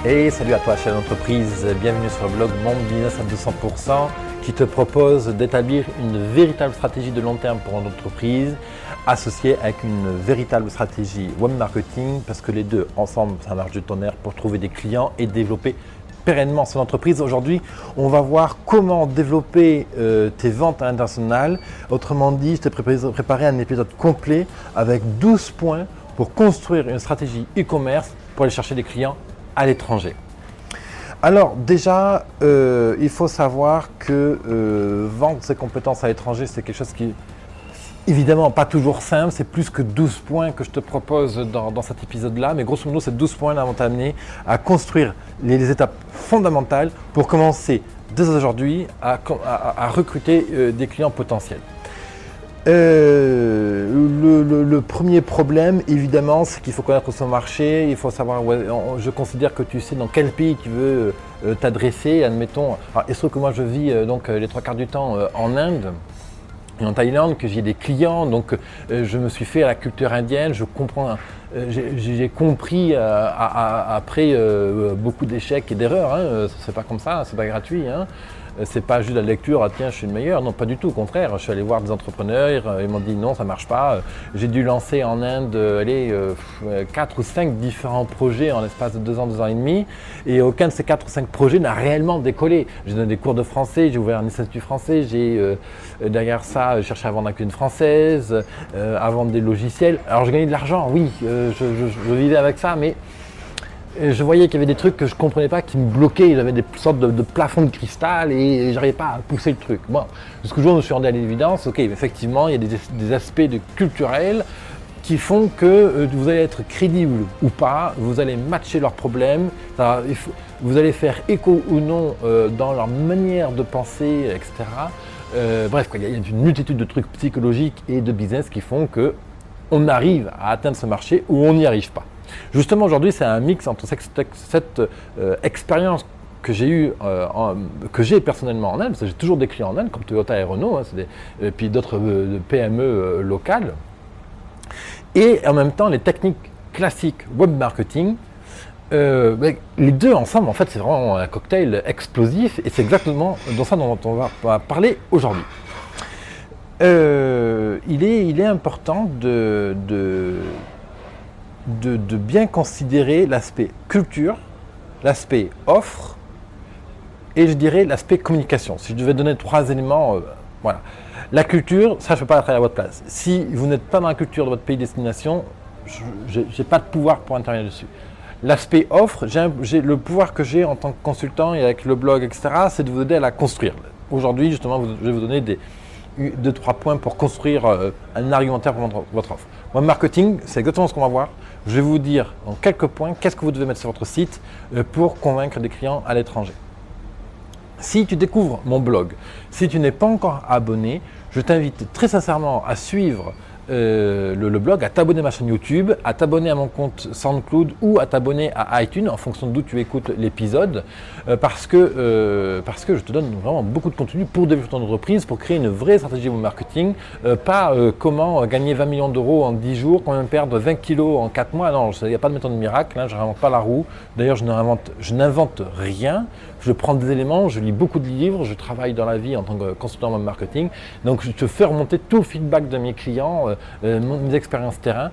Et salut à toi, chef d'entreprise, bienvenue sur le blog Mon Business à 200% qui te propose d'établir une véritable stratégie de long terme pour une entreprise associée avec une véritable stratégie web marketing parce que les deux ensemble, ça marche du tonnerre pour trouver des clients et développer pérennement son entreprise. Aujourd'hui, on va voir comment développer tes ventes internationales. Autrement dit, je t'ai préparé un épisode complet avec 12 points pour construire une stratégie e-commerce pour aller chercher des clients à l'étranger. Alors déjà, il faut savoir que vendre ses compétences à l'étranger, c'est quelque chose qui est évidemment pas toujours simple. C'est plus que 12 points que je te propose dans cet épisode-là. Mais grosso modo, ces 12 points-là vont t'amener à construire les étapes fondamentales pour commencer dès aujourd'hui à recruter des clients potentiels. Le premier problème, évidemment, c'est qu'il faut connaître son marché. Il faut savoir, je considère que tu sais dans quel pays tu veux t'adresser. Admettons, il se trouve que moi je vis donc les 3 quarts du temps en Inde et en Thaïlande, que j'ai des clients. Donc je me suis fait à la culture indienne. Je comprends, j'ai compris après beaucoup d'échecs et d'erreurs. C'est pas comme ça, c'est pas gratuit. C'est pas juste la lecture, tiens, je suis le meilleur. Non, pas du tout, au contraire. Je suis allé voir des entrepreneurs, ils m'ont dit non, ça marche pas. J'ai dû lancer en Inde 4 ou 5 différents projets en l'espace de 2 ans, 2 ans et demi. Et aucun de ces 4 ou 5 projets n'a réellement décollé. J'ai donné des cours de français, j'ai ouvert un institut français, j'ai derrière ça cherché à vendre une française, à vendre des logiciels. Alors je gagnais de l'argent, oui, je vivais avec ça, mais je voyais qu'il y avait des trucs que je ne comprenais pas qui me bloquaient. J'avais des sortes de plafonds de cristal et je n'arrivais pas à pousser le truc. Bon, jusqu'au jour où je me suis rendu à l'évidence, ok, effectivement, il y a des aspects culturels qui font que vous allez être crédible ou pas, vous allez matcher leurs problèmes, vous allez faire écho ou non dans leur manière de penser, etc. Bref, il y a une multitude de trucs psychologiques et de business qui font qu'on arrive à atteindre ce marché ou on n'y arrive pas. Justement, aujourd'hui, c'est un mix entre cette expérience que j'ai eue, que j'ai personnellement en Inde, parce que j'ai toujours des clients en Inde, comme Toyota et Renault, et puis d'autres PME locales, et en même temps les techniques classiques web marketing. Les deux ensemble, en fait, c'est vraiment un cocktail explosif, et c'est exactement dans ça dont on va parler aujourd'hui. Il est important de bien considérer l'aspect culture, l'aspect offre et je dirais l'aspect communication. Si je devais donner 3 éléments, voilà. La culture, ça je ne peux pas la travailler à votre place. Si vous n'êtes pas dans la culture de votre pays de destination, je n'ai pas de pouvoir pour intervenir dessus. L'aspect offre, le pouvoir que j'ai en tant que consultant et avec le blog, etc., c'est de vous aider à la construire. Aujourd'hui, justement, je vais vous donner 2-3 points pour construire un argumentaire pour votre offre. Moi, marketing, c'est exactement ce qu'on va voir. Je vais vous dire en quelques points qu'est-ce que vous devez mettre sur votre site pour convaincre des clients à l'étranger. Si tu découvres mon blog, si tu n'es pas encore abonné, je t'invite très sincèrement à suivre le blog, à t'abonner à ma chaîne YouTube, à t'abonner à mon compte SoundCloud ou à t'abonner à iTunes en fonction d'où tu écoutes l'épisode parce que je te donne vraiment beaucoup de contenu pour développer ton entreprise, pour créer une vraie stratégie de marketing, pas comment gagner 20 millions d'euros en 10 jours, comment perdre 20 kilos en 4 mois. Non, il n'y a pas de méthode miracle, je ne réinvente pas la roue. D'ailleurs, je n'invente rien. Je prends des éléments, je lis beaucoup de livres, je travaille dans la vie en tant que consultant en marketing. Donc, je te fais remonter tout le feedback de mes clients, mes expériences terrain,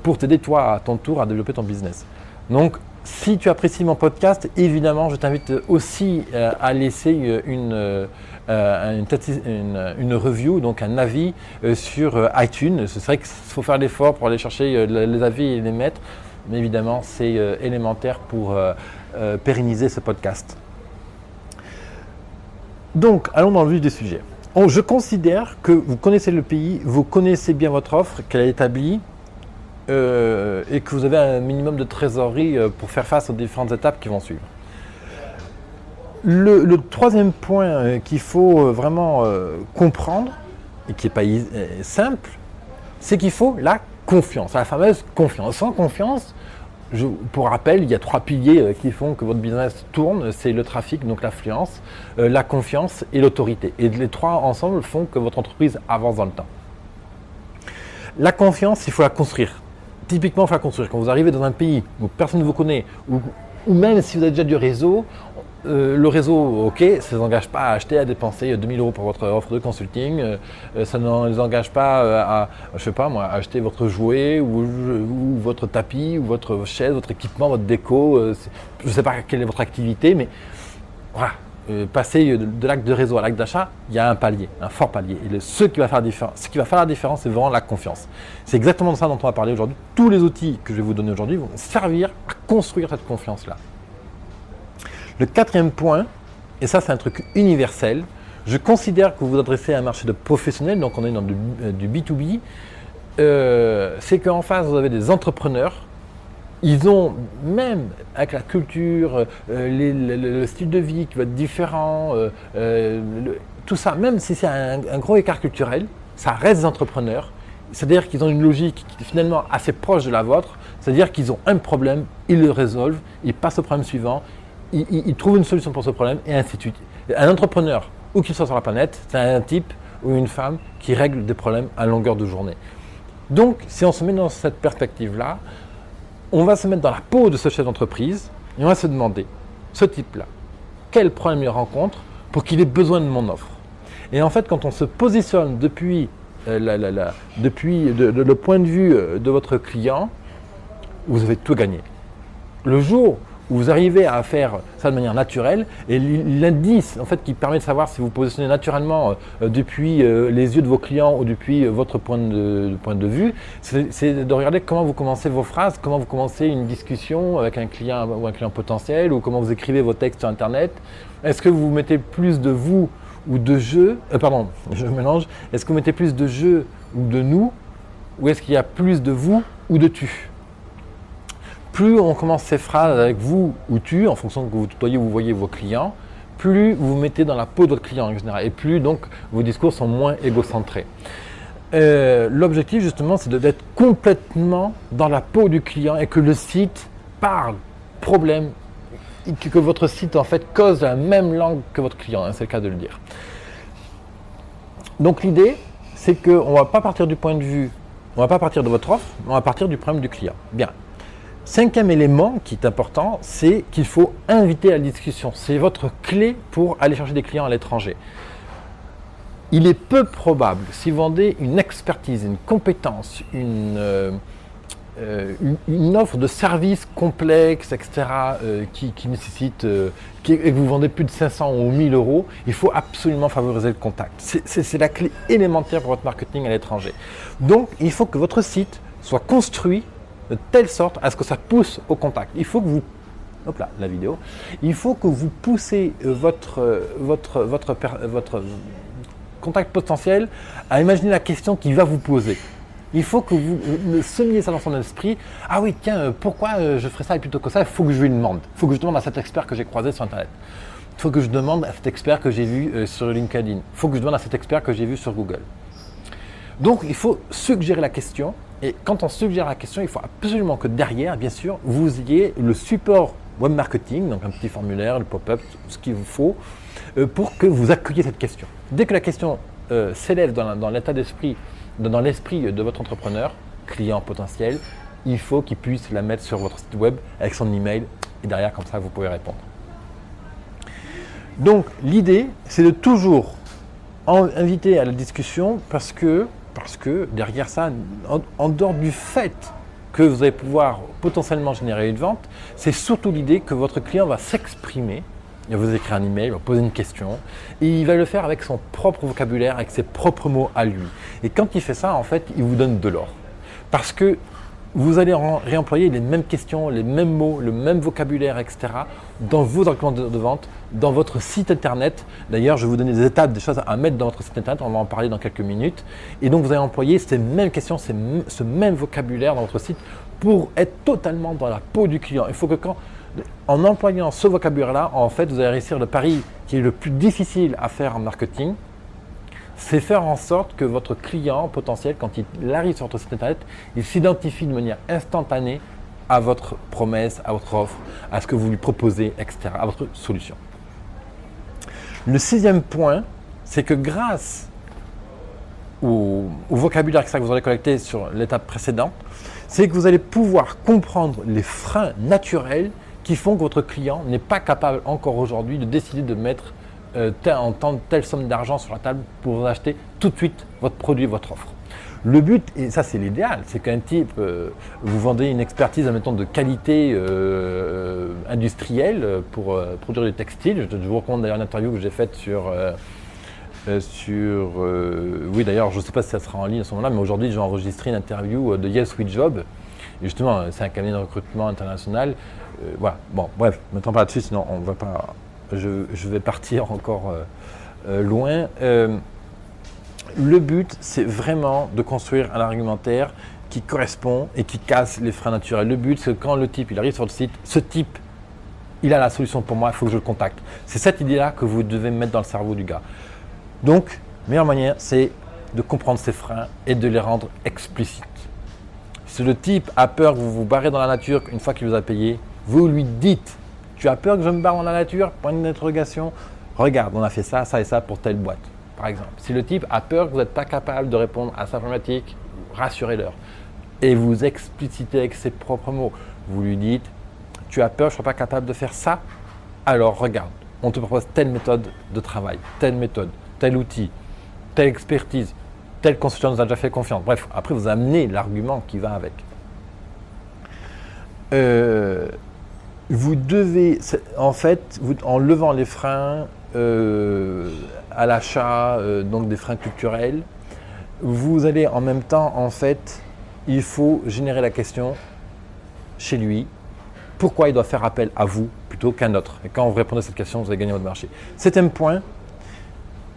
pour t'aider toi à ton tour à développer ton business. Donc, si tu apprécies mon podcast, évidemment, je t'invite aussi à laisser une review, donc un avis sur iTunes. C'est vrai qu'il faut faire l'effort pour aller chercher les avis et les mettre, mais évidemment, c'est élémentaire pour pérenniser ce podcast. Donc, allons dans le vif du sujet. Je considère que vous connaissez le pays, vous connaissez bien votre offre, qu'elle est établie et que vous avez un minimum de trésorerie pour faire face aux différentes étapes qui vont suivre. Le troisième point qu'il faut vraiment comprendre et qui n'est pas simple, c'est qu'il faut la confiance, la fameuse confiance. Sans confiance, pour rappel, il y a 3 piliers qui font que votre business tourne, c'est le trafic, donc l'affluence, la confiance et l'autorité. Et les 3 ensemble font que votre entreprise avance dans le temps. La confiance, il faut la construire. Typiquement, il faut la construire. Quand vous arrivez dans un pays où personne ne vous connaît, où ou même si vous avez déjà du réseau, le réseau, ok, ça ne les engage pas à acheter, à dépenser 2000 € pour votre offre de consulting, ça ne les engage pas à, je sais pas moi, à acheter votre jouet ou votre tapis ou votre chaise, votre équipement, votre déco, je ne sais pas quelle est votre activité, mais voilà. Passer de l'acte de réseau à l'acte d'achat, il y a un palier, un fort palier. Et ce qui va faire la différence, c'est vraiment la confiance. C'est exactement de ça dont on va parler aujourd'hui. Tous les outils que je vais vous donner aujourd'hui vont servir à construire cette confiance-là. Le quatrième point, et ça c'est un truc universel, je considère que vous vous adressez à un marché de professionnels, donc on est dans du B2B, c'est qu'en face vous avez des entrepreneurs. Ils ont, même avec la culture, le style de vie qui va être différent, tout ça, même si c'est un gros écart culturel, ça reste des entrepreneurs. C'est-à-dire qu'ils ont une logique qui est finalement assez proche de la vôtre. C'est-à-dire qu'ils ont un problème, ils le résolvent, ils passent au problème suivant, ils trouvent une solution pour ce problème et ainsi de suite. Un entrepreneur, où qu'il soit sur la planète, c'est un type ou une femme qui règle des problèmes à longueur de journée. Donc, si on se met dans cette perspective-là, on va se mettre dans la peau de ce chef d'entreprise et on va se demander, ce type-là, quel problème il rencontre pour qu'il ait besoin de mon offre. Et en fait, quand on se positionne depuis le point de vue de votre client, vous avez tout gagné. Le jour où vous arrivez à faire ça de manière naturelle, et l'indice en fait, qui permet de savoir si vous positionnez naturellement depuis les yeux de vos clients ou depuis votre point de vue, c'est de regarder comment vous commencez vos phrases, comment vous commencez une discussion avec un client ou un client potentiel, ou comment vous écrivez vos textes sur Internet. Est-ce que vous mettez plus de vous ou de je, pardon, je mélange, est-ce que vous mettez plus de je ou de nous, ou est-ce qu'il y a plus de vous ou de tu? Plus on commence ces phrases avec vous ou tu, en fonction de que vous tutoyez ou vous voyez vos clients, plus vous vous mettez dans la peau de votre client en général, et plus donc vos discours sont moins égocentrés. L'objectif justement, c'est d'être complètement dans la peau du client et que le site parle problème, que votre site en fait cause la même langue que votre client, hein, c'est le cas de le dire. Donc l'idée, c'est qu'on ne va pas partir du point de vue, on ne va pas partir de votre offre, on va partir du problème du client. Bien. Cinquième élément qui est important, c'est qu'il faut inviter à la discussion. C'est votre clé pour aller chercher des clients à l'étranger. Il est peu probable, si vous vendez une expertise, une compétence, une offre de service complexe, etc., qui nécessite, et que vous vendez plus de 500 ou 1000 €, il faut absolument favoriser le contact. C'est la clé élémentaire pour votre marketing à l'étranger. Donc, il faut que votre site soit construit de telle sorte à ce que ça pousse au contact. Il faut que vous, hop là, la vidéo, il faut que vous poussez votre contact potentiel à imaginer la question qu'il va vous poser. Il faut que vous semiez ça dans son esprit. Ah oui, tiens, pourquoi je ferais ça plutôt que ça? Il faut que je lui demande. Il faut que je demande à cet expert que j'ai croisé sur Internet. Il faut que je demande à cet expert que j'ai vu sur LinkedIn. Il faut que je demande à cet expert que j'ai vu sur Google. Donc, il faut suggérer la question. Et quand on suggère la question, il faut absolument que derrière, bien sûr, vous ayez le support web marketing, donc un petit formulaire, le pop-up, ce qu'il vous faut, pour que vous accueilliez cette question. Dès que la question s'élève dans l'état d'esprit, dans l'esprit de votre entrepreneur, client potentiel, il faut qu'il puisse la mettre sur votre site web avec son email et derrière, comme ça, vous pouvez répondre. Donc, l'idée, c'est de toujours inviter à la discussion parce que derrière ça, en dehors du fait que vous allez pouvoir potentiellement générer une vente, c'est surtout l'idée que votre client va s'exprimer, il va vous écrire un email, il va poser une question, et il va le faire avec son propre vocabulaire, avec ses propres mots à lui. Et quand il fait ça, en fait, il vous donne de l'or. Parce que vous allez réemployer les mêmes questions, les mêmes mots, le même vocabulaire, etc. dans vos arguments de vente, dans votre site internet. D'ailleurs, je vais vous donner des étapes, des choses à mettre dans votre site internet, on va en parler dans quelques minutes. Et donc, vous allez employer ces mêmes questions, ce même vocabulaire dans votre site pour être totalement dans la peau du client. Il faut que en employant ce vocabulaire-là, en fait, vous allez réussir le pari qui est le plus difficile à faire en marketing. C'est faire en sorte que votre client potentiel, quand il arrive sur votre site internet, il s'identifie de manière instantanée à votre promesse, à votre offre, à ce que vous lui proposez, etc., à votre solution. Le sixième point, c'est que grâce au vocabulaire que vous aurez collecté sur l'étape précédente, c'est que vous allez pouvoir comprendre les freins naturels qui font que votre client n'est pas capable encore aujourd'hui de décider de mettre telle somme d'argent sur la table pour vous acheter tout de suite votre produit, votre offre. Le but, et ça c'est l'idéal, c'est qu'un type, vous vendez une expertise, admettons, de qualité industrielle pour produire du textile. Je vous recommande d'ailleurs une interview que j'ai faite oui d'ailleurs, je ne sais pas si ça sera en ligne à ce moment-là, mais aujourd'hui j'ai enregistré une interview de Yes We Job. Et justement, c'est un cabinet de recrutement international. Voilà, bon, bref, ne mettons pas là-dessus, sinon on va pas. Je vais partir encore loin. Le but, c'est vraiment de construire un argumentaire qui correspond et qui casse les freins naturels. Le but, c'est que quand le type il arrive sur le site, ce type, il a la solution pour moi, il faut que je le contacte. C'est cette idée-là que vous devez mettre dans le cerveau du gars. Donc, la meilleure manière, c'est de comprendre ses freins et de les rendre explicites. Si le type a peur que vous vous barrez dans la nature une fois qu'il vous a payé, vous lui dites « Tu as peur que je me barre dans la nature ?» Point d'interrogation. Regarde, on a fait ça, ça et ça pour telle boîte, par exemple. Si le type a peur que vous n'êtes pas capable de répondre à sa problématique, rassurez-le. Et vous explicitez avec ses propres mots. Vous lui dites « Tu as peur que je ne sois pas capable de faire ça ?» Alors regarde, on te propose telle méthode de travail, telle méthode, tel outil, telle expertise, tel consultant nous a déjà fait confiance. Bref, après vous amenez l'argument qui va avec. Vous devez, en fait, en levant les freins à l'achat, donc des freins culturels, vous allez en même temps, en fait, il faut générer la question chez lui, pourquoi il doit faire appel à vous plutôt qu'à un autre. Et quand vous répondez à cette question, vous allez gagner votre marché. Septième point,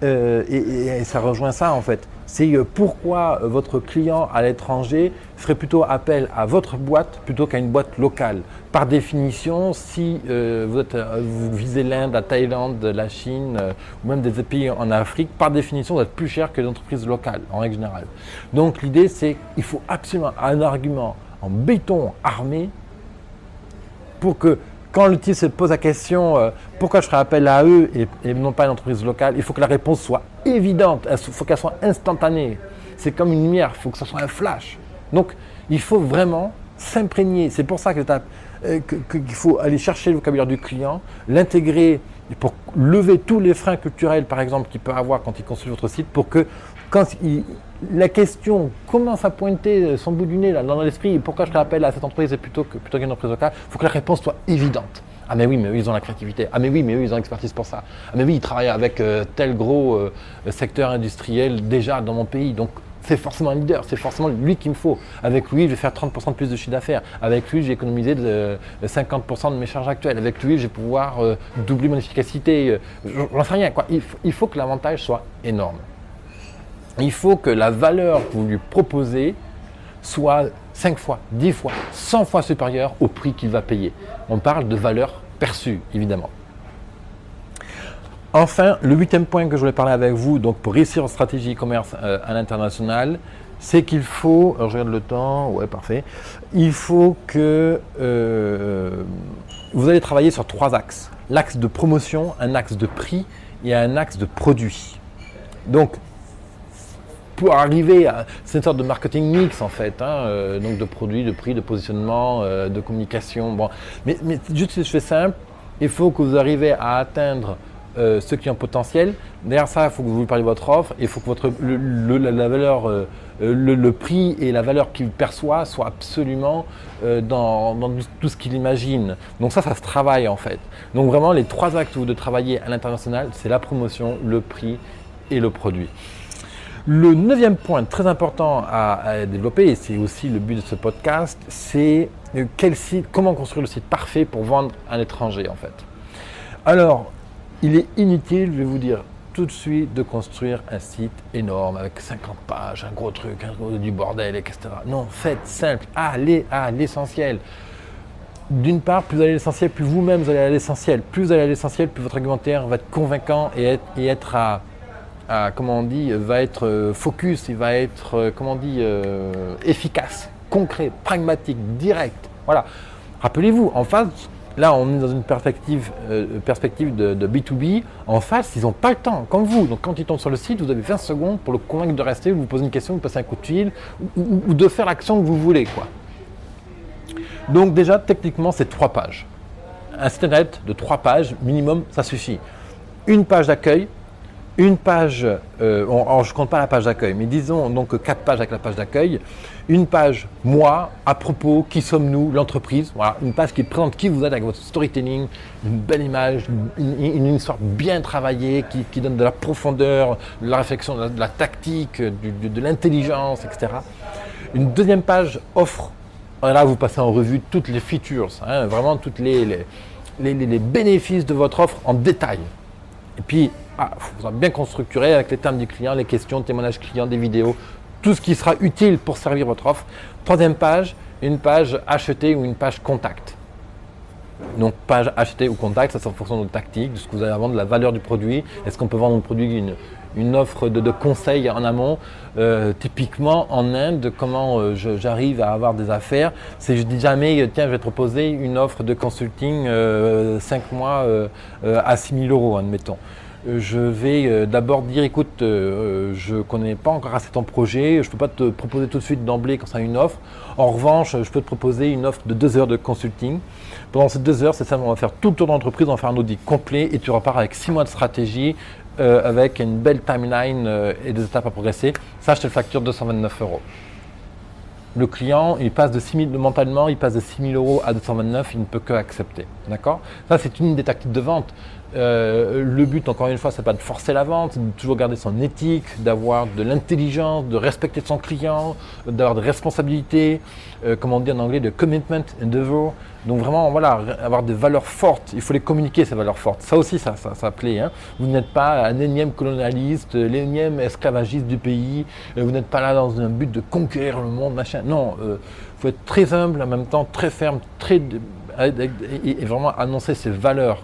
et ça rejoint ça en fait, c'est pourquoi votre client à l'étranger ferait plutôt appel à votre boîte plutôt qu'à une boîte locale. Par définition, si vous visez l'Inde, la Thaïlande, la Chine ou même des pays en Afrique, par définition, vous êtes plus cher que les entreprises locales en règle générale. Donc l'idée c'est qu'il faut absolument un argument en béton armé pour que quand le type se pose la question pourquoi je ferais appel à eux et non pas à une entreprise locale, il faut que la réponse soit évidente, il faut qu'elle soit instantanée. C'est comme une lumière, il faut que ce soit un flash. Donc il faut vraiment s'imprégner. C'est pour ça qu'il faut aller chercher le vocabulaire du client, l'intégrer pour lever tous les freins culturels par exemple qu'il peut avoir quand il consulte votre site pour que quand la question commence à pointer son bout du nez là, dans l'esprit, pourquoi je ferais appel à cette entreprise plutôt qu'une entreprise locale, il faut que la réponse soit évidente. Ah mais oui, mais eux ils ont la créativité. Ah mais oui, mais eux ils ont l'expertise pour ça. Ah mais oui, ils travaillent avec tel gros secteur industriel déjà dans mon pays. Donc c'est forcément un leader, c'est forcément lui qu'il me faut. Avec lui, je vais faire 30% de plus de chiffre d'affaires. Avec lui, j'ai économisé 50% de mes charges actuelles. Avec lui, je vais pouvoir doubler mon efficacité. J'en sais rien, quoi. Il faut que l'avantage soit énorme. Il faut que la valeur que vous lui proposez soit 5 fois, 10 fois, 100 fois supérieure au prix qu'il va payer. On parle de valeur perçue, évidemment. Enfin, le 8e point que je voulais parler avec vous, donc pour réussir en stratégie e-commerce à l'international, c'est qu'il faut, alors je regarde le temps, ouais parfait, il faut que vous allez travailler sur 3 axes. L'axe de promotion, un axe de prix et un axe de produit. Donc, pour arriver à, c'est une sorte de marketing mix en fait, donc de produits, de prix, de positionnement, de communication. Bon. Mais juste si je fais simple, il faut que vous arrivez à atteindre ce client potentiel. Derrière ça, il faut que vous lui parliez de votre offre, il faut que la valeur, le prix et la valeur qu'il perçoit soient absolument dans tout ce qu'il imagine. Donc ça se travaille en fait. Donc vraiment, les 3 actes de travailler à l'international, c'est la promotion, le prix et le produit. Le 9e point très important à développer, et c'est aussi le but de ce podcast, c'est comment construire le site parfait pour vendre à l'étranger en fait. Alors, il est inutile, je vais vous dire tout de suite, de construire un site énorme avec 50 pages, un gros truc, du bordel, etc. Non, faites simple, allez à l'essentiel. D'une part, plus vous allez à l'essentiel, plus vous-même vous allez à l'essentiel. Plus vous allez à l'essentiel, plus votre argumentaire va être convaincant et être comment on dit, va être focus, il va être, efficace, concret, pragmatique, direct. Voilà. Rappelez-vous, en face, là on est dans une perspective de B2B, en face, ils n'ont pas le temps, comme vous. Donc quand ils tombent sur le site, vous avez 20 secondes pour le convaincre de rester, vous posez une question, vous passez un coup de fil, ou de faire l'action que vous voulez, quoi. Donc déjà, techniquement, c'est 3 pages. un site internet de 3 pages minimum, ça suffit. Une page d'accueil, une page, alors je ne compte pas la page d'accueil, mais disons donc 4 pages avec la page d'accueil, une page moi, à propos, qui sommes-nous, l'entreprise, voilà, une page qui présente qui vous êtes avec votre storytelling, une belle image, une histoire bien travaillée, qui donne de la profondeur, de la réflexion, de la tactique, de l'intelligence, etc. Une deuxième page offre, là vous passez en revue toutes les features, hein, vraiment toutes les bénéfices de votre offre en détail. Et puis, il faut bien structurer avec les termes du client, les questions, témoignages clients, des vidéos, tout ce qui sera utile pour servir votre offre. Troisième page, une page achetée ou une page contact. Donc, page achetée ou contact, ça c'est en fonction de votre tactique, de ce que vous allez vendre, de la valeur du produit. Est-ce qu'on peut vendre un produit, une offre de conseil en amont, typiquement en Inde, comment j'arrive à avoir des affaires. C'est je dis jamais, tiens, je vais te proposer une offre de consulting 5 mois à 6 000 euros, admettons. Je vais d'abord dire, écoute, je ne connais pas encore assez ton projet, je ne peux pas te proposer tout de suite d'emblée quand ça a une offre. En revanche, je peux te proposer une offre de 2 heures de consulting. Pendant ces 2 heures, c'est ça, on va faire tout le tour d'entreprise, on va faire un audit complet et tu repars avec 6 mois de stratégie, avec une belle timeline et des étapes à progresser. Ça, je te le facture 229 euros. Le client, il passe de 6 000, mentalement, il passe de 6 000 euros à 229, il ne peut que accepter. D'accord ? Ça, c'est une des tactiques de vente. Le but, encore une fois, c'est pas de forcer la vente, c'est de toujours garder son éthique, d'avoir de l'intelligence, de respecter son client, d'avoir des responsabilités, comme on dit en anglais, de commitment, endeavor. Donc vraiment, voilà, avoir des valeurs fortes. Il faut les communiquer, ces valeurs fortes. Ça aussi, ça plaît. Hein. Vous n'êtes pas un énième colonialiste, l'énième esclavagiste du pays. Vous n'êtes pas là dans un but de conquérir le monde, machin. Non, faut être très humble, en même temps très ferme, et vraiment annoncer ses valeurs.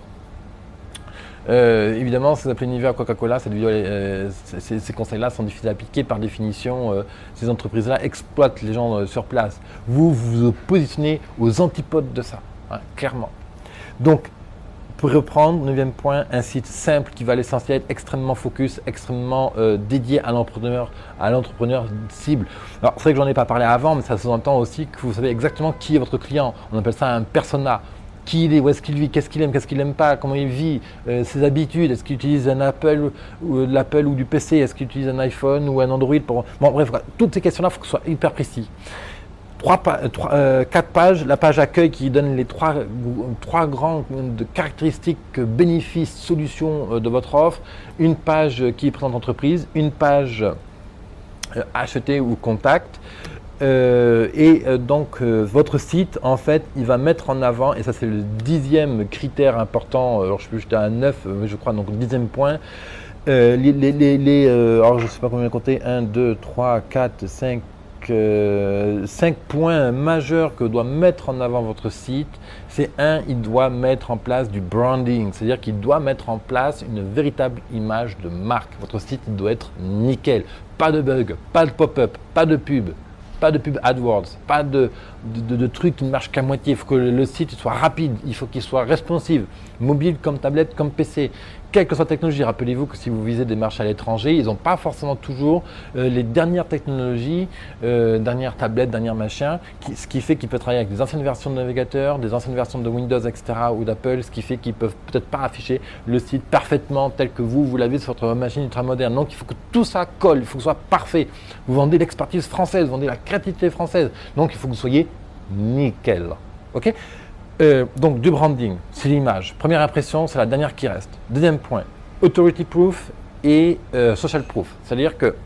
Évidemment, si vous appelez Univers Coca-Cola, ces conseils-là sont difficiles à appliquer. Par définition, ces entreprises-là exploitent les gens sur place. Vous vous positionnez aux antipodes de ça, hein, clairement. Donc, pour reprendre, 9e point, un site simple qui va à l'essentiel, extrêmement focus, extrêmement dédié à l'entrepreneur cible. Alors, c'est vrai que j'en ai pas parlé avant, mais ça sous-entend aussi que vous savez exactement qui est votre client. On appelle ça un persona. Qui il est, où est-ce qu'il vit, qu'est-ce qu'il aime, qu'est-ce qu'il n'aime pas, comment il vit, ses habitudes, est-ce qu'il utilise un Apple ou de l'Apple ou du PC, est-ce qu'il utilise un iPhone ou un Android pour... Bon bref, toutes ces questions-là, il faut que ce soit hyper précis. 4 pages, la page accueil qui donne les trois grandes caractéristiques, bénéfices, solutions de votre offre, une page qui présente l'entreprise, une page acheter ou contact. Donc votre site, en fait, il va mettre en avant, et ça c'est le 10e critère important, alors je peux jeter à 9, je crois, donc 10e point, alors je ne sais pas combien compter, 1, 2, 3, 4, 5 points majeurs que doit mettre en avant votre site. C'est il doit mettre en place du branding, c'est-à-dire qu'il doit mettre en place une véritable image de marque. Votre site, il doit être nickel, pas de bug, pas de pop-up, pas de pub. Pas de pub AdWords, pas de trucs qui ne marchent qu'à moitié. Il faut que le site soit rapide, il faut qu'il soit responsive, mobile comme tablette, comme PC. Quelle que soit la technologie, rappelez-vous que si vous visez des marchés à l'étranger, ils n'ont pas forcément toujours les dernières technologies, dernières tablettes, dernières machins, ce qui fait qu'ils peuvent travailler avec des anciennes versions de navigateurs, des anciennes versions de Windows, etc. ou d'Apple, ce qui fait qu'ils peuvent peut-être pas afficher le site parfaitement tel que vous l'avez sur votre machine ultra moderne. Donc il faut que tout ça colle, il faut que ce soit parfait. Vous vendez l'expertise française, vous vendez la créativité française, donc il faut que vous soyez nickel. Ok ? Donc du branding, c'est l'image. Première impression, c'est la dernière qui reste. Deuxième point, authority proof et social proof. C'est-à-dire que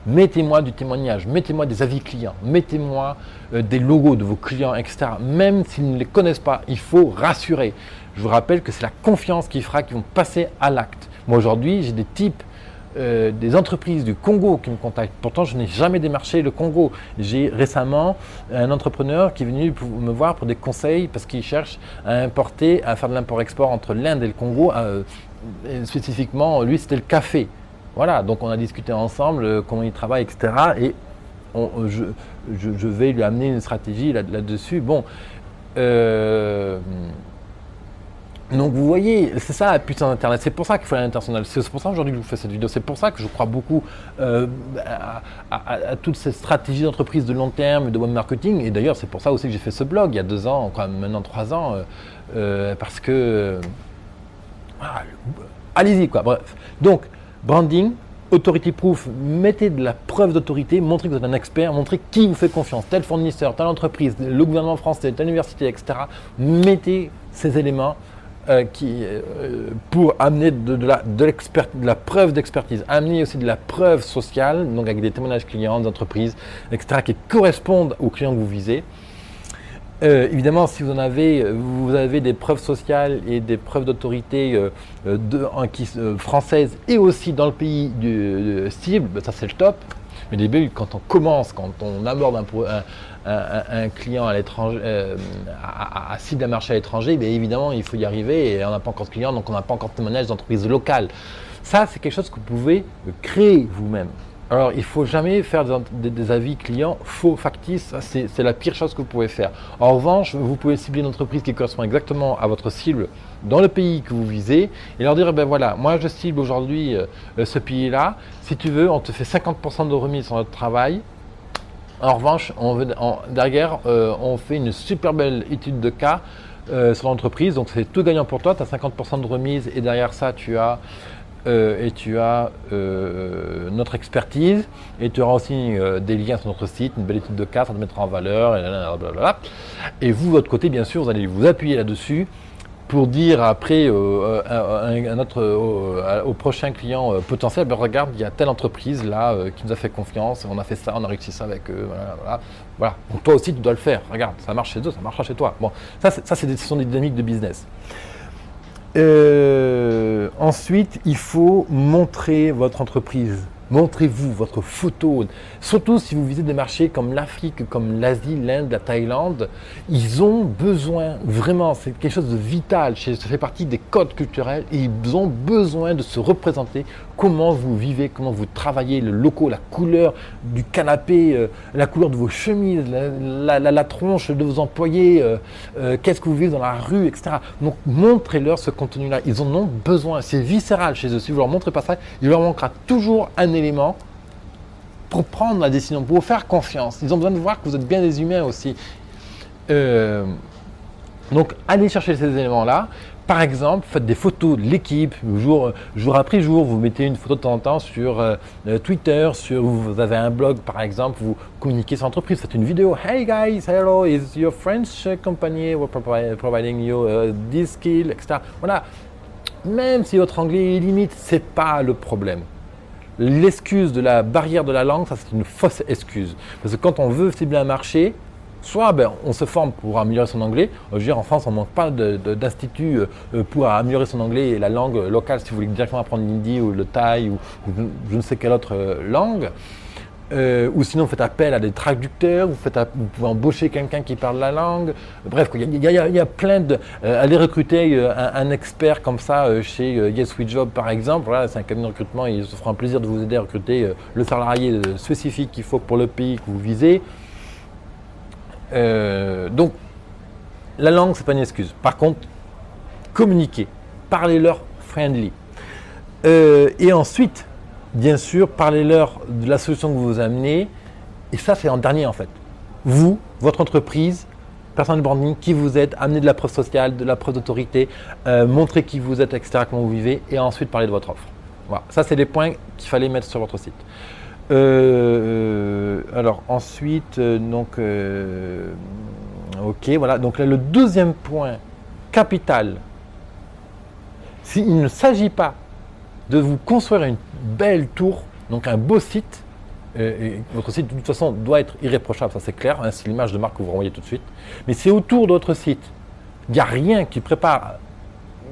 mettez-moi du témoignage, mettez-moi des avis clients, mettez-moi des logos de vos clients, etc. Même s'ils ne les connaissent pas, il faut rassurer. Je vous rappelle que c'est la confiance qui fera qu'ils vont passer à l'acte. Moi aujourd'hui, j'ai des types des entreprises du Congo qui me contactent. Pourtant, je n'ai jamais démarché le Congo. J'ai récemment un entrepreneur qui est venu me voir pour des conseils parce qu'il cherche à importer, à faire de l'import-export entre l'Inde et le Congo. Spécifiquement, lui, c'était le café. Voilà, donc on a discuté ensemble comment il travaille, etc. Et je vais lui amener une stratégie là-dessus. Bon, Donc vous voyez, c'est ça la puissance d'Internet, c'est pour ça qu'il faut aller à l'international, c'est pour ça aujourd'hui que je vous fais cette vidéo, c'est pour ça que je crois beaucoup à toutes ces stratégies d'entreprise de long terme, de web marketing, et d'ailleurs c'est pour ça aussi que j'ai fait ce blog il y a 2 ans, quand même maintenant 3 ans, parce que, voilà, allez-y quoi, bref. Donc, branding, authority proof, mettez de la preuve d'autorité, montrez que vous êtes un expert, montrez qui vous fait confiance, tel fournisseur, telle entreprise, le gouvernement français, telle université, etc. Mettez ces éléments pour amener de la preuve d'expertise, amener aussi de la preuve sociale, donc avec des témoignages clients, d'entreprises, etc., qui correspondent aux clients que vous visez. Évidemment, si vous avez des preuves sociales et des preuves d'autorité françaises et aussi dans le pays cible, ça c'est le top. Mais au début, quand on commence, quand on aborde un client à l'étranger, à cible un marché à l'étranger, bien évidemment, il faut y arriver et on n'a pas encore de clients, donc on n'a pas encore de témoignages d'entreprises locales. Ça, c'est quelque chose que vous pouvez créer vous-même. Alors, il ne faut jamais faire des avis clients faux, factices, c'est la pire chose que vous pouvez faire. En revanche, vous pouvez cibler une entreprise qui correspond exactement à votre cible dans le pays que vous visez et leur dire, ben voilà, moi je cible aujourd'hui ce pays-là, si tu veux, on te fait 50% de remise sur notre travail. En revanche, derrière, on fait une super belle étude de cas sur l'entreprise, donc c'est tout gagnant pour toi, tu as 50% de remise et derrière ça, tu as notre expertise et tu auras aussi des liens sur notre site, une belle étude de cas, ça te mettra en valeur, et vous, de votre côté, bien sûr, vous allez vous appuyer là-dessus pour dire après au prochain client potentiel, ben regarde, il y a telle entreprise là qui nous a fait confiance, on a fait ça, on a réussi ça avec eux, voilà. Donc toi aussi, tu dois le faire, regarde, ça marche chez eux, ça marchera chez toi. Bon, ce sont des dynamiques de business. Ensuite, il faut montrer votre entreprise. Montrez-vous votre photo. Surtout si vous visitez des marchés comme l'Afrique, comme l'Asie, l'Inde, la Thaïlande. Ils ont besoin, vraiment, c'est quelque chose de vital. Ça fait partie des codes culturels et ils ont besoin de se représenter comment vous vivez, comment vous travaillez, le logo, la couleur du canapé, la couleur de vos chemises, la tronche de vos employés, qu'est-ce que vous vivez dans la rue, etc. Donc montrez-leur ce contenu-là. Ils en ont besoin. C'est viscéral chez eux. Si vous ne leur montrez pas ça, il leur manquera toujours un élément pour prendre la décision, pour vous faire confiance. Ils ont besoin de voir que vous êtes bien des humains aussi. Donc, allez chercher ces éléments-là. Par exemple, faites des photos de l'équipe, jour après jour. Vous mettez une photo de temps en temps sur Twitter, vous avez un blog par exemple, vous communiquez sur l'entreprise, faites une vidéo. Hey guys, hello, is your French company providing you this skill, etc. Voilà. Même si votre anglais est limite, c'est pas le problème. L'excuse de la barrière de la langue, ça c'est une fausse excuse. Parce que quand on veut cibler un marché, soit on se forme pour améliorer son anglais. Je veux dire, en France, on ne manque pas d'instituts pour améliorer son anglais et la langue locale si vous voulez directement apprendre l'hindi ou le thaï ou je ne sais quelle autre langue. Ou sinon, vous faites appel à des traducteurs, vous pouvez embaucher quelqu'un qui parle la langue. Bref, il y a plein de... allez recruter un expert comme ça chez Yes We Job par exemple. Voilà, c'est un cabinet de recrutement, il se fera un plaisir de vous aider à recruter le salarié spécifique qu'il faut pour le pays que vous visez. Donc, la langue, c'est pas une excuse. Par contre, communiquez, parlez-leur friendly. Et ensuite, bien sûr, parlez-leur de la solution que vous amenez. Et ça, c'est en dernier en fait. Vous, votre entreprise, personne de branding, qui vous êtes, amenez de la preuve sociale, de la preuve d'autorité, montrez qui vous êtes, etc., comment vous vivez, et ensuite parlez de votre offre. Voilà. Ça, c'est les points qu'il fallait mettre sur votre site. Alors ensuite, ok, voilà. Donc là, le deuxième point capital, s'il ne s'agit pas de vous construire une belle tour, donc un beau site, et votre site de toute façon doit être irréprochable, ça c'est clair, hein, c'est l'image de marque que vous renvoyez tout de suite. Mais c'est autour de votre site, il n'y a rien qui prépare.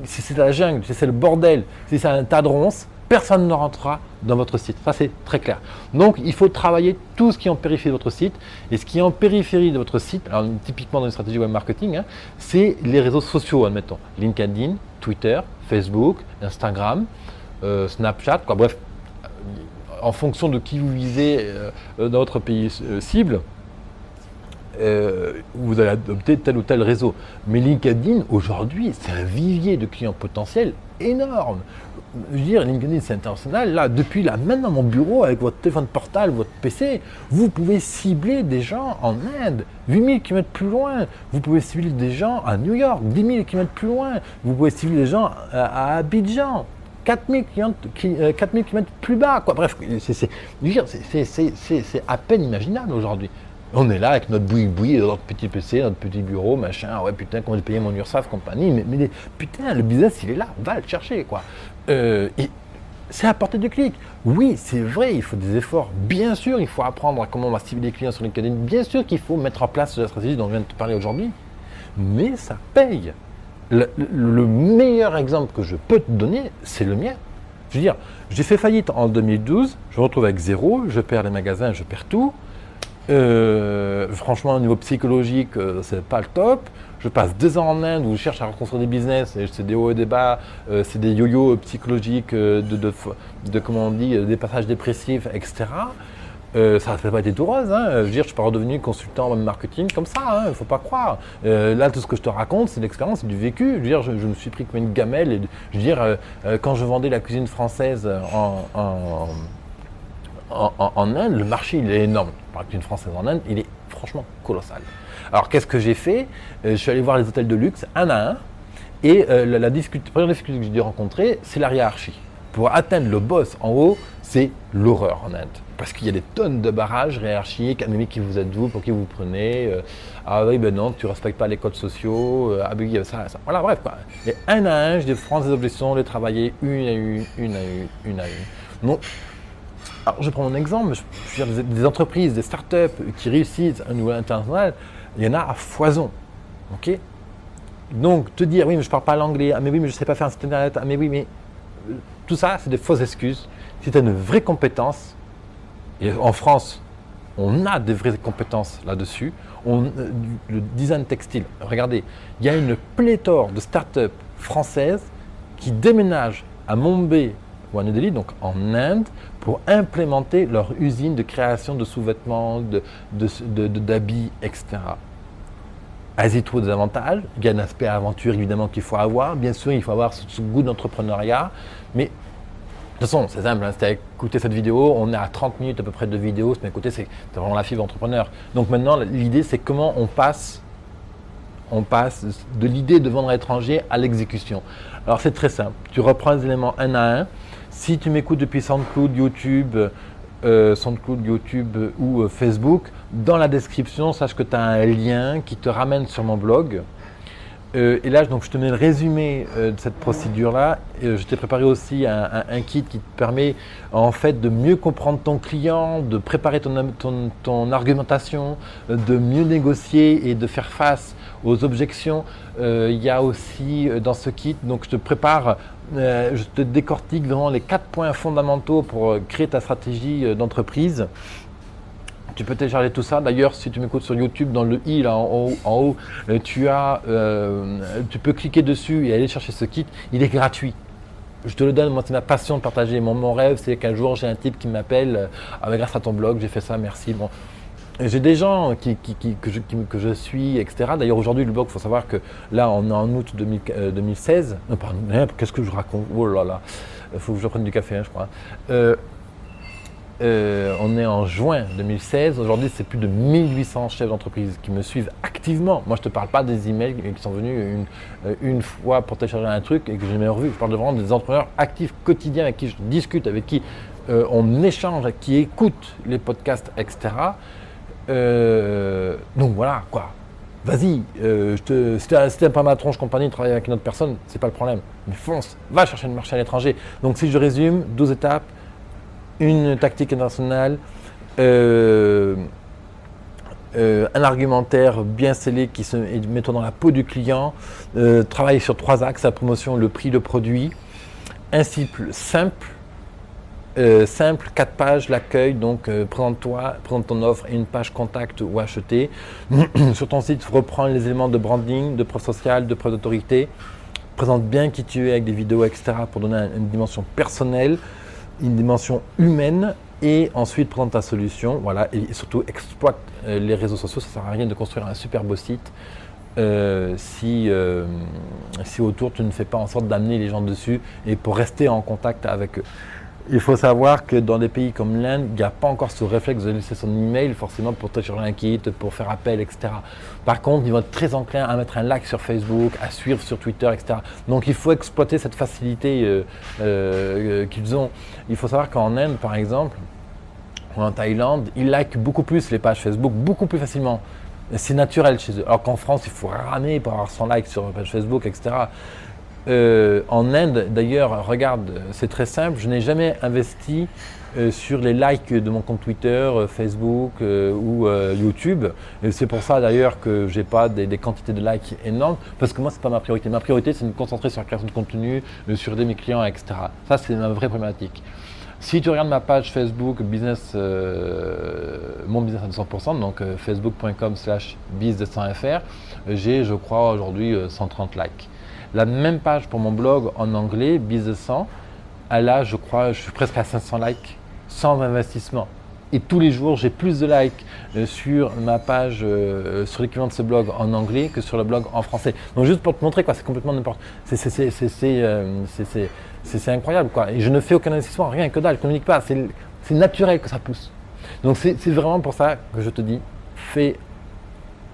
Si c'est la jungle, si c'est le bordel, si c'est un tas de ronces, personne ne rentrera dans votre site. Ça, c'est très clair. Donc, il faut travailler tout ce qui est en périphérie de votre site. Et ce qui est en périphérie de votre site, alors typiquement dans une stratégie web marketing, hein, c'est les réseaux sociaux, admettons. LinkedIn, Twitter, Facebook, Instagram, Snapchat, quoi. Bref, en fonction de qui vous visez dans votre pays cible. vous allez adopter tel ou tel réseau. Mais LinkedIn, aujourd'hui, c'est un vivier de clients potentiels énorme. Je veux dire, LinkedIn, c'est international. Là, depuis là, même dans mon bureau, avec votre téléphone portable, votre PC, vous pouvez cibler des gens en Inde, 8000 km plus loin. Vous pouvez cibler des gens à New York, 10 000 km plus loin. Vous pouvez cibler des gens à Abidjan, 4000 km plus bas. Quoi. Bref, c'est à peine imaginable aujourd'hui. On est là avec notre boui-boui, notre petit PC, notre petit bureau, machin. Ouais, putain, comment j'ai payé mon URSSAF, compagnie. Mais putain, le business, il est là. Va le chercher, quoi. C'est à portée de clic. Oui, c'est vrai, il faut des efforts. Bien sûr, il faut apprendre à comment on va cibler les clients sur LinkedIn. Bien sûr qu'il faut mettre en place la stratégie dont je viens de te parler aujourd'hui. Mais ça paye. Le meilleur exemple que je peux te donner, c'est le mien. Je veux dire, j'ai fait faillite en 2012. Je me retrouve avec zéro. Je perds les magasins, je perds tout. Franchement, au niveau psychologique, c'est pas le top. Je passe 2 ans en Inde où je cherche à reconstruire des business, c'est des hauts et des bas, c'est des yo-yo psychologiques, comment on dit, des passages dépressifs, etc. Ça n'a pas été tout rose. Hein. Je veux dire, je suis pas redevenu consultant en marketing comme ça, il ne faut pas croire. Là, tout ce que je te raconte, c'est l'expérience, c'est du vécu. Je veux dire, je me suis pris comme une gamelle. Et, je veux dire, quand je vendais la cuisine française en Inde, le marché il est énorme. La cuisine française en Inde, il est franchement colossal. Alors qu'est-ce que j'ai fait? Je suis allé voir les hôtels de luxe un à un et la première difficulté que j'ai dû rencontrer, c'est la hiérarchie. Pour atteindre le boss en haut, c'est l'horreur en Inde. Parce qu'il y a des tonnes de barrages hiérarchiques. Ah mais qui vous êtes-vous? Pour qui vous prenez? Ah oui, ben non, tu ne respectes pas les codes sociaux. Ah ben il y a ça, ça. Voilà, bref quoi. Et un à un, je prends des objections, les travailler une à une. Donc, alors, je prends mon exemple, je veux dire, des entreprises, des startups qui réussissent à un niveau international, il y en a à foison. Okay, donc, te dire, oui, mais je ne parle pas l'anglais, ah, mais oui, mais je ne sais pas faire un site internet, ah, mais oui, mais tout ça, c'est des fausses excuses. Si tu as une vraie compétence, et en France, on a des vraies compétences là-dessus, le design textile, regardez, il y a une pléthore de startups françaises qui déménagent à Mumbai ou à New Delhi, donc en Inde, pour implémenter leur usine de création de sous-vêtements, d'habits, etc. Elles y trouvent des avantages. Il y a un aspect aventure évidemment qu'il faut avoir. Bien sûr, il faut avoir ce goût d'entrepreneuriat. Mais de toute façon, c'est simple. Hein, si tu as écouté cette vidéo, on est à 30 minutes à peu près de vidéo. Mais écoutez, c'est vraiment la fibre entrepreneur. Donc maintenant, l'idée, c'est comment on passe de l'idée de vendre à l'étranger à l'exécution. Alors c'est très simple. Tu reprends les éléments un à un. Si tu m'écoutes depuis SoundCloud, YouTube ou Facebook, dans la description, sache que tu as un lien qui te ramène sur mon blog. Et là, donc, je te mets le résumé de cette procédure-là. Je t'ai préparé aussi un kit qui te permet en fait de mieux comprendre ton client, de préparer ton argumentation, de mieux négocier et de faire face aux objections. Il y a aussi dans ce kit, donc je te prépare, je te décortique vraiment les 4 points fondamentaux pour créer ta stratégie d'entreprise. Tu peux télécharger tout ça. D'ailleurs, si tu m'écoutes sur YouTube, dans le i là en haut, tu peux cliquer dessus et aller chercher ce kit. Il est gratuit. Je te le donne. Moi, c'est ma passion de partager. Mon rêve, c'est qu'un jour, j'ai un type qui m'appelle. Grâce à ton blog, j'ai fait ça. Merci. Bon. J'ai des gens que je suis, etc. D'ailleurs, aujourd'hui, le blog, il faut savoir que là, on est en août 2016. Non, pardon, qu'est-ce que je raconte? Oh là là, il faut que je prenne du café, hein, je crois. On est en juin 2016. Aujourd'hui, c'est plus de 1800 chefs d'entreprise qui me suivent activement. Moi, je ne te parle pas des emails qui sont venus une fois pour télécharger un truc et que j'ai jamais revu. Je parle vraiment des entrepreneurs actifs quotidiens avec qui je discute, avec qui on échange, avec qui écoutent les podcasts, etc. Donc voilà, quoi. Vas-y, si tu n'aimes pas ma tronche compagnie, travailler avec une autre personne, c'est pas le problème. Mais fonce, va chercher le marché à l'étranger. Donc si je résume, 12 étapes. Une tactique internationale, un argumentaire bien scellé qui se met dans la peau du client, travailler sur 3 axes, la promotion, le prix, le produit, un cible simple, 4 pages, l'accueil, donc présente ton offre et une page contact ou acheter. Sur ton site, reprends les éléments de branding, de preuve sociale, de preuve d'autorité, présente bien qui tu es avec des vidéos, etc. pour donner une dimension personnelle, une dimension humaine Et ensuite, présente ta solution, voilà, et surtout exploite les réseaux sociaux. Ça ne sert à rien de construire un super beau site si autour tu ne fais pas en sorte d'amener les gens dessus et pour rester en contact avec eux. Il faut savoir que dans des pays comme l'Inde, il n'y a pas encore ce réflexe de laisser son email forcément pour télécharger un kit, pour faire appel, etc. Par contre, ils vont être très enclins à mettre un like sur Facebook, à suivre sur Twitter, etc. Donc il faut exploiter cette facilité qu'ils ont. Il faut savoir qu'en Inde, par exemple, ou en Thaïlande, ils likent beaucoup plus les pages Facebook, beaucoup plus facilement. C'est naturel chez eux. Alors qu'en France, il faut ramer pour avoir 100 likes sur une page Facebook, etc. En Inde, d'ailleurs, regarde, c'est très simple, je n'ai jamais investi sur les likes de mon compte Twitter, Facebook ou YouTube. Et c'est pour ça d'ailleurs que je n'ai pas des quantités de likes énormes, parce que moi, ce n'est pas ma priorité. Ma priorité, c'est de me concentrer sur la création de contenu, sur aider mes clients, etc. Ça, c'est ma vraie problématique. Si tu regardes ma page Facebook business, mon business à 200%, donc facebook.com/biz200fr, j'ai, je crois, aujourd'hui 130 likes. La même page pour mon blog en anglais, Biz200, elle a, je crois, je suis presque à 500 likes, sans investissement. Et tous les jours, j'ai plus de likes sur ma page, sur l'équivalent de ce blog en anglais que sur le blog en français. Donc juste pour te montrer, quoi, c'est complètement n'importe. C'est incroyable, quoi. Et je ne fais aucun investissement, rien que dalle, je ne communique pas. C'est naturel que ça pousse. Donc c'est vraiment pour ça que je te dis,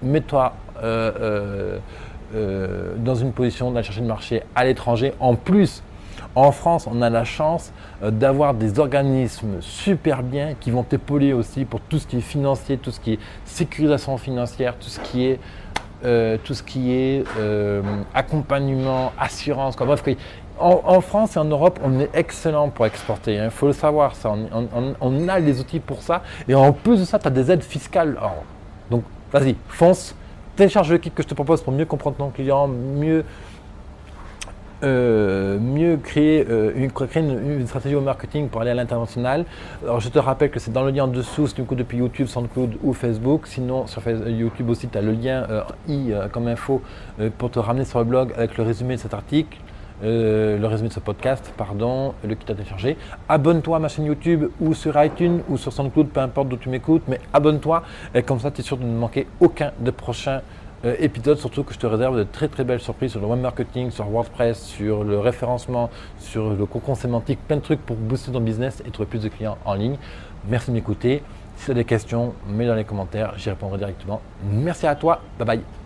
mets-toi dans une position d'aller chercher le marché à l'étranger. En plus, en France, on a la chance d'avoir des organismes super bien qui vont t'épauler aussi pour tout ce qui est financier, tout ce qui est sécurisation financière, tout ce qui est accompagnement, assurance, quoi. Bref, en France et en Europe, on est excellent pour exporter. Il faut le savoir, ça. On a les outils pour ça. Et en plus de ça, tu as des aides fiscales. Alors, donc, vas-y, fonce. Télécharge le kit que je te propose pour mieux comprendre ton client, mieux créer une stratégie au marketing pour aller à l'international. Alors je te rappelle que c'est dans le lien en dessous si tu m'écoutes depuis YouTube, SoundCloud ou Facebook. Sinon sur YouTube aussi tu as le lien comme info pour te ramener sur le blog avec le résumé de cet article. Le résumé de ce podcast, le kit à télécharger. Abonne-toi à ma chaîne YouTube ou sur iTunes ou sur SoundCloud, peu importe d'où tu m'écoutes, mais abonne-toi et comme ça tu es sûr de ne manquer aucun des prochains épisodes, surtout que je te réserve de très très belles surprises sur le web marketing, sur WordPress, sur le référencement, sur le concours sémantique, plein de trucs pour booster ton business et trouver plus de clients en ligne. Merci de m'écouter. Si tu as des questions, mets dans les commentaires, j'y répondrai directement. Merci à toi, bye bye.